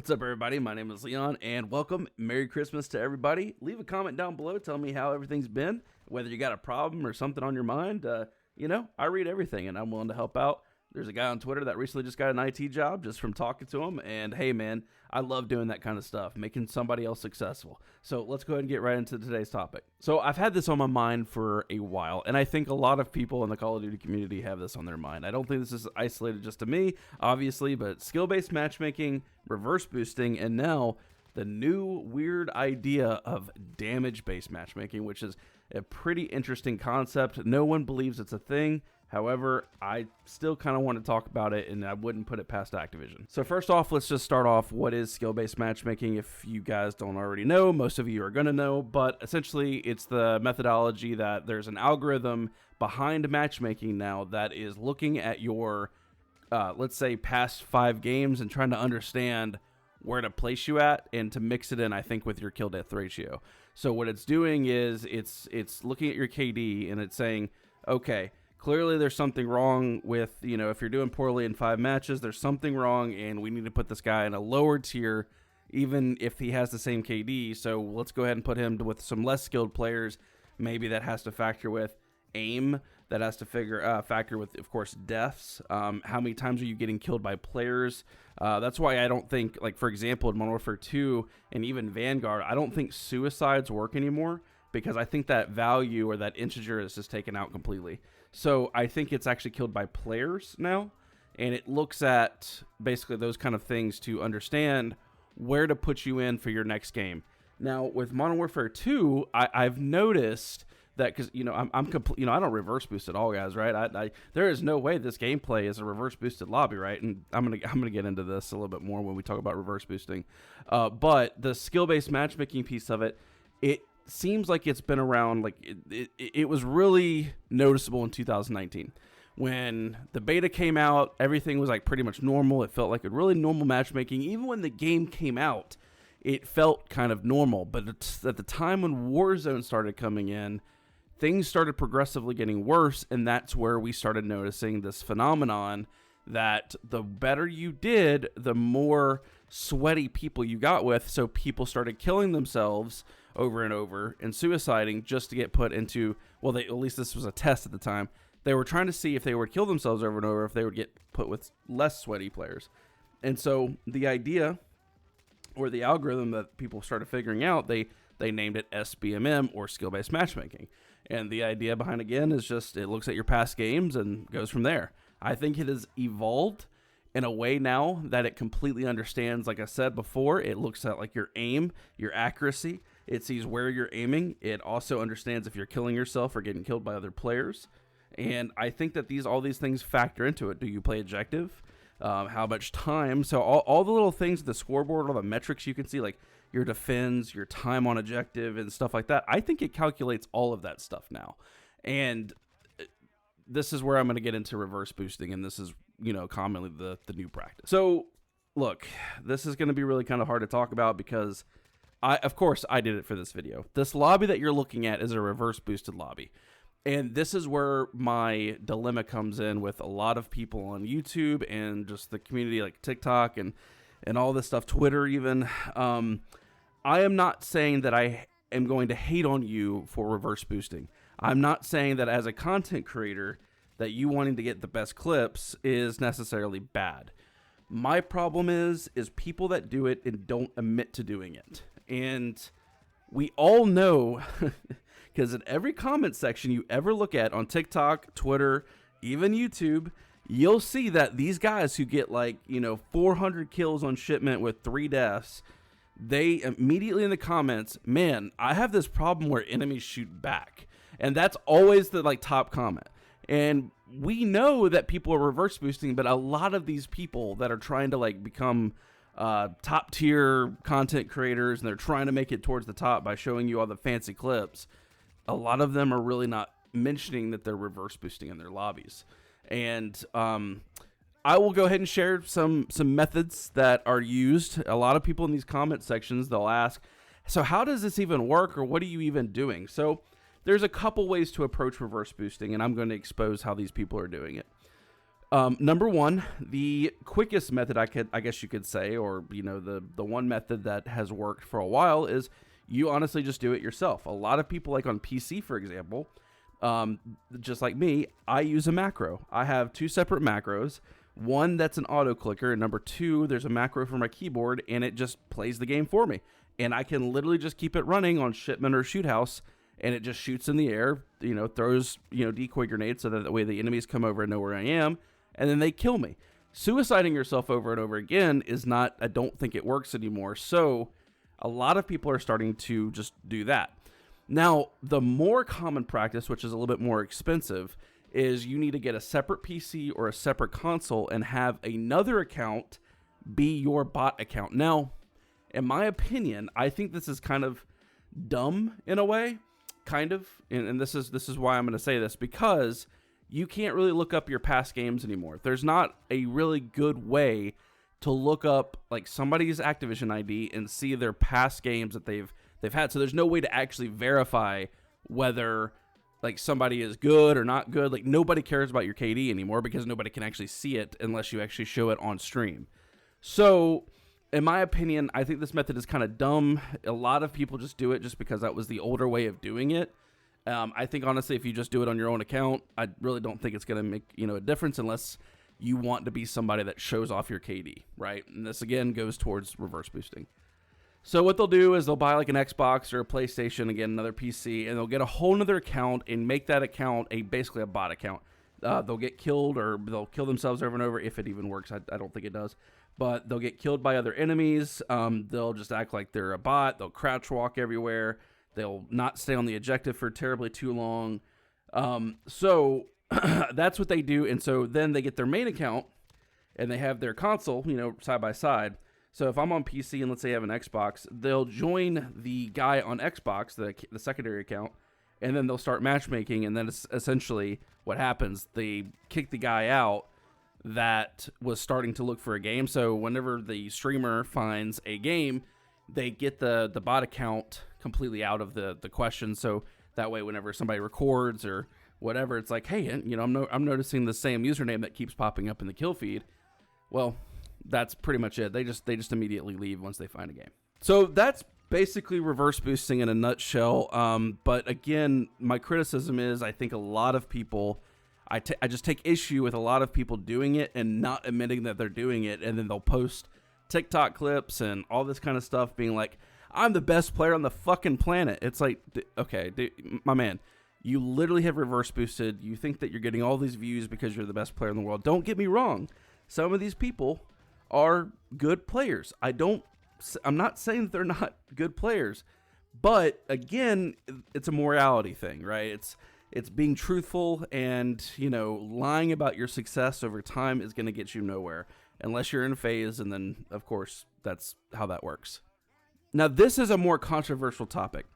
What's up, everybody? My name is Leon, and welcome. Merry Christmas to everybody. Leave a comment down below. Tell me how everything's been, whether you got a problem or something on your mind. I read everything, and I'm willing to help out. There's a guy on Twitter that recently just got an IT job just from talking to him, and hey, man, I love doing that kind of stuff, making somebody else successful. So let's go ahead and get right into today's topic. So I've had this on my mind for a while, and I think a lot of people in the Call of Duty community have this on their mind. I don't think this is isolated just to me, obviously, but skill-based matchmaking, reverse boosting, and now the new weird idea of damage-based matchmaking, which is a pretty interesting concept. No one believes it's a thing. However, I still kind of want to talk about it, and I wouldn't put it past Activision. So first off, let's just start off. What is skill-based matchmaking? If you guys don't already know, most of you are going to know, but essentially it's the methodology that there's an algorithm behind matchmaking now that is looking at your, let's say, past 5 games and trying to understand where to place you at and to mix it in, I think, with your kill death ratio. So what it's doing is it's looking at your KD and it's saying, okay, clearly there's something wrong with, if you're doing poorly in 5 matches, there's something wrong and we need to put this guy in a lower tier, even if he has the same KD. So let's go ahead and put him with some less skilled players. Maybe that has to factor with aim, that has to factor with, of course, deaths. How many times are you getting killed by players? That's why I don't think, like, for example, in Modern Warfare 2 and even Vanguard, I don't think suicides work anymore, because I think that value or that integer is just taken out completely. So I think it's actually killed by players now, and it looks at basically those kind of things to understand where to put you in for your next game. Now with Modern Warfare 2, I've noticed that, because I'm complete, I don't reverse boost at all, guys, right? There is no way this gameplay is a reverse boosted lobby, right? And I'm gonna get into this a little bit more when we talk about reverse boosting. But the skill based matchmaking piece of it seems like it's been around, like it was really noticeable in 2019 when the beta came out. Everything was like pretty much normal. It felt like a really normal matchmaking. Even when the game came out, it felt kind of normal. But at the time when Warzone started coming in, things started progressively getting worse, and that's where we started noticing this phenomenon that the better you did, the more sweaty people you got with. So people started killing themselves over and over and suiciding just to get put into, well, at least this was a test at the time. They were trying to see if they would kill themselves over and over, if they would get put with less sweaty players. And so the idea, or the algorithm that people started figuring out, they named it SBMM, or skill-based matchmaking. And the idea behind, again, is just it looks at your past games and goes from there. I think it has evolved in a way now that it completely understands, like I said before, it looks at like your aim, your accuracy. It sees where you're aiming. It also understands if you're killing yourself or getting killed by other players. And I think that all these things factor into it. Do you play objective? How much time? So all the little things, the scoreboard, all the metrics you can see, like your defense, your time on objective, and stuff like that. I think it calculates all of that stuff now. And this is where I'm going to get into reverse boosting, and this is, commonly the new practice. So, look, this is going to be really kind of hard to talk about because of course, I did it for this video. This lobby that you're looking at is a reverse boosted lobby. And this is where my dilemma comes in with a lot of people on YouTube and just the community, like TikTok and all this stuff, Twitter even. I am not saying that I am going to hate on you for reverse boosting. I'm not saying that as a content creator that you wanting to get the best clips is necessarily bad. My problem is people that do it and don't admit to doing it. And we all know, because in every comment section you ever look at on TikTok, Twitter, even YouTube, you'll see that these guys who get 400 kills on shipment with 3 deaths, they immediately in the comments, man, I have this problem where enemies shoot back. And that's always the top comment. And we know that people are reverse boosting, but a lot of these people that are trying to become top tier content creators, and they're trying to make it towards the top by showing you all the fancy clips, a lot of them are really not mentioning that they're reverse boosting in their lobbies. And I will go ahead and share some methods that are used. A lot of people in these comment sections, they'll ask, so how does this even work, or what are you even doing? So there's a couple ways to approach reverse boosting, and I'm going to expose how these people are doing it. Number one, the quickest method I guess you could say, or the one method that has worked for a while is you honestly just do it yourself. A lot of people, like on PC, for example, just like me, I use a macro. I have 2 separate macros. One that's an auto clicker, and number 2, there's a macro for my keyboard, and it just plays the game for me. And I can literally just keep it running on shipment or shoot house, and it just shoots in the air, throws, decoy grenades so that way the enemies come over and know where I am, and then they kill me. Suiciding yourself over and over again is not, I don't think it works anymore. So a lot of people are starting to just do that. Now, the more common practice, which is a little bit more expensive, is you need to get a separate PC or a separate console and have another account be your bot account. Now, in my opinion, I think this is kind of dumb in a way, kind of, and this is why I'm going to say this, because you can't really look up your past games anymore. There's not a really good way to look up like somebody's Activision ID and see their past games that they've had. So there's no way to actually verify whether like somebody is good or not good. Like nobody cares about your KD anymore because nobody can actually see it unless you actually show it on stream. So in my opinion, I think this method is kind of dumb. A lot of people just do it just because that was the older way of doing it. I think honestly, if you just do it on your own account, I really don't think it's going to make, a difference unless you want to be somebody that shows off your KD, right? And this again goes towards reverse boosting. So what they'll do is they'll buy like an Xbox or a PlayStation, again, another PC, and they'll get a whole nother account and make that account basically a bot account. They'll get killed or they'll kill themselves over and over if it even works. I don't think it does. But they'll get killed by other enemies. They'll just act like they're a bot. They'll crouch walk everywhere. They'll not stay on the objective for terribly too long. So that's what they do. And so then they get their main account and they have their console, side by side. So if I'm on PC and let's say I have an Xbox, they'll join the guy on Xbox, the secondary account, and then they'll start matchmaking. And then it's essentially what happens, they kick the guy out that was starting to look for a game. So whenever the streamer finds a game, they get the bot account completely out of the question. So that way, whenever somebody records or whatever, it's like, hey, I'm noticing the same username that keeps popping up in the kill feed. Well, that's pretty much it. They just immediately leave once they find a game. So that's basically reverse boosting in a nutshell. But again, my criticism is I think a lot of people, I just take issue with a lot of people doing it and not admitting that they're doing it. And then they'll post TikTok clips and all this kind of stuff being like, I'm the best player on the fucking planet. It's like, okay, my man, you literally have reverse boosted. You think that you're getting all these views because you're the best player in the world. Don't get me wrong. Some of these people are good players. I'm not saying that they're not good players, but again, it's a morality thing, right? It's being truthful, and lying about your success over time is going to get you nowhere unless you're in phase, and then of course that's how that works. Now this is a more controversial topic,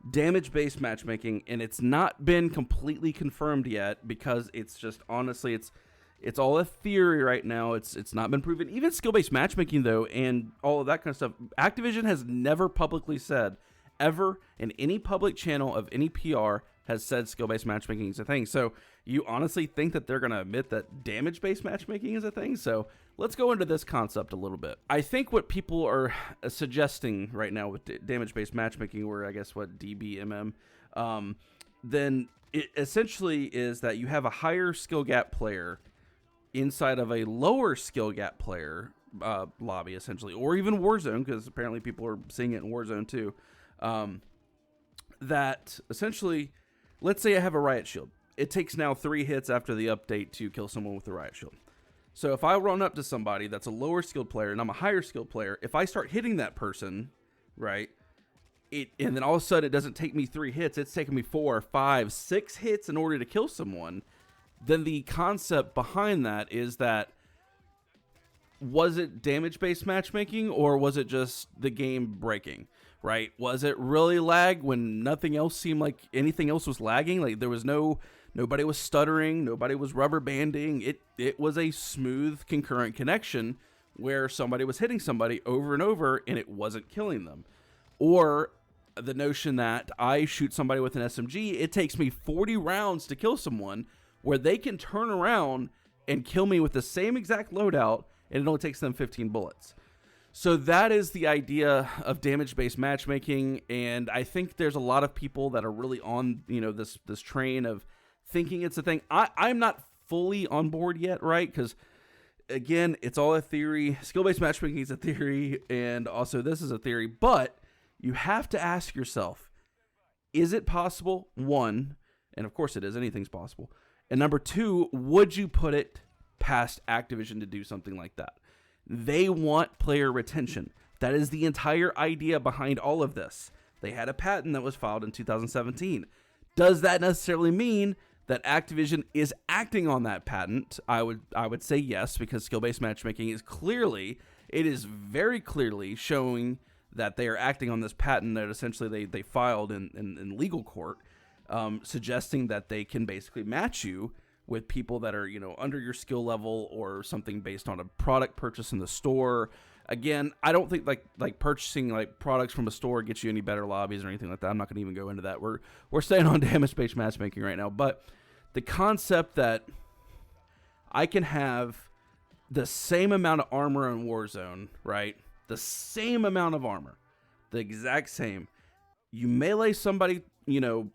damage-based matchmaking, and it's not been completely confirmed yet because it's just honestly it's all a theory right now. It's not been proven. Even skill-based matchmaking, though, and all of that kind of stuff, Activision has never publicly said, ever in any public channel of any PR, has said skill-based matchmaking is a thing. So you honestly think that they're going to admit that damage-based matchmaking is a thing? So let's go into this concept a little bit. I think what people are suggesting right now with damage-based matchmaking, or I guess what, DBMM, then it essentially is that you have a higher skill gap player inside of a lower skill gap player lobby, essentially, or even Warzone, because apparently people are seeing it in Warzone too. That essentially, let's say I have a riot shield. It takes now 3 hits after the update to kill someone with the riot shield. So if I run up to somebody that's a lower skilled player and I'm a higher skilled player, if I start hitting that person, right, and then all of a sudden it doesn't take me 3 hits, it's taking me 4, 5, 6 hits in order to kill someone, then the concept behind that is that, was it damage-based matchmaking or was it just the game breaking, right? Was it really lag when nothing else seemed like anything else was lagging? Like there was nobody was stuttering, nobody was rubber banding. It was a smooth concurrent connection where somebody was hitting somebody over and over and it wasn't killing them. Or the notion that I shoot somebody with an SMG, it takes me 40 rounds to kill someone, where they can turn around and kill me with the same exact loadout, and it only takes them 15 bullets. So that is the idea of damage-based matchmaking, and I think there's a lot of people that are really on, this train of thinking it's a thing. I'm not fully on board yet, right? Because again, it's all a theory. Skill-based matchmaking is a theory, and also this is a theory. But you have to ask yourself, is it possible? One, and of course it is. Anything's possible. And number two, would you put it past Activision to do something like that? They want player retention. That is the entire idea behind all of this. They had a patent that was filed in 2017. Does that necessarily mean that Activision is acting on that patent? I would say yes, because skill-based matchmaking is very clearly showing that they are acting on this patent that essentially they filed in legal court, suggesting that they can basically match you with people that are, under your skill level or something based on a product purchase in the store. Again, I don't think like purchasing like products from a store gets you any better lobbies or anything like that. I'm not going to even go into that. We're staying on damage-based matchmaking right now. But the concept that I can have the same amount of armor in Warzone, right? The same amount of armor, the exact same. You melee somebody,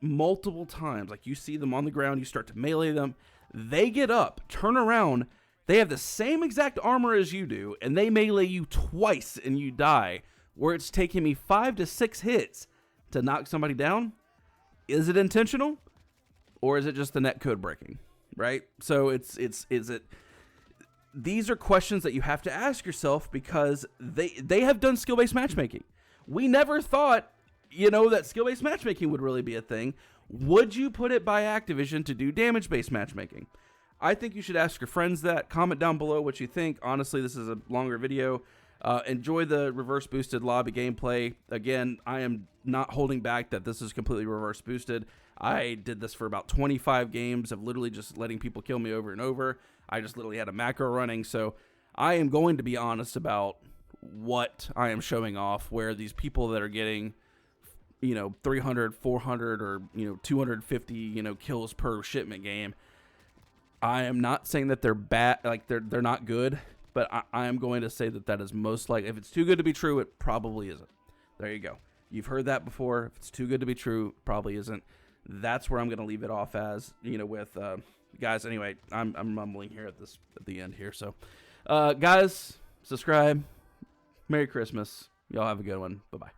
multiple times. Like you see them on the ground, you start to melee them. They get up, turn around. They have the same exact armor as you do, and they melee you twice and you die, where it's taking me 5 to 6 hits to knock somebody down. Is it intentional? Or is it just the netcode breaking? Right? So these are questions that you have to ask yourself, because they have done skill-based matchmaking. We never thought, that skill-based matchmaking would really be a thing. Would you put it by Activision to do damage-based matchmaking? I think you should ask your friends that. Comment down below what you think. Honestly, this is a longer video. Enjoy the reverse boosted lobby gameplay. Again, I am not holding back that this is completely reverse boosted. I did this for about 25 games of literally just letting people kill me over and over. I just literally had a macro running. So I am going to be honest about what I am showing off, where these people that are getting 300, 400, or 250 kills per shipment game, I am not saying that they're bad, like they're not good, but I am going to say that is most likely. If it's too good to be true, it probably isn't. There you go. You've heard that before. If it's too good to be true, it probably isn't. That's where I'm going to leave it off as, with guys. Anyway, I'm mumbling here at the end here. So, guys, subscribe. Merry Christmas. Y'all have a good one. Bye bye.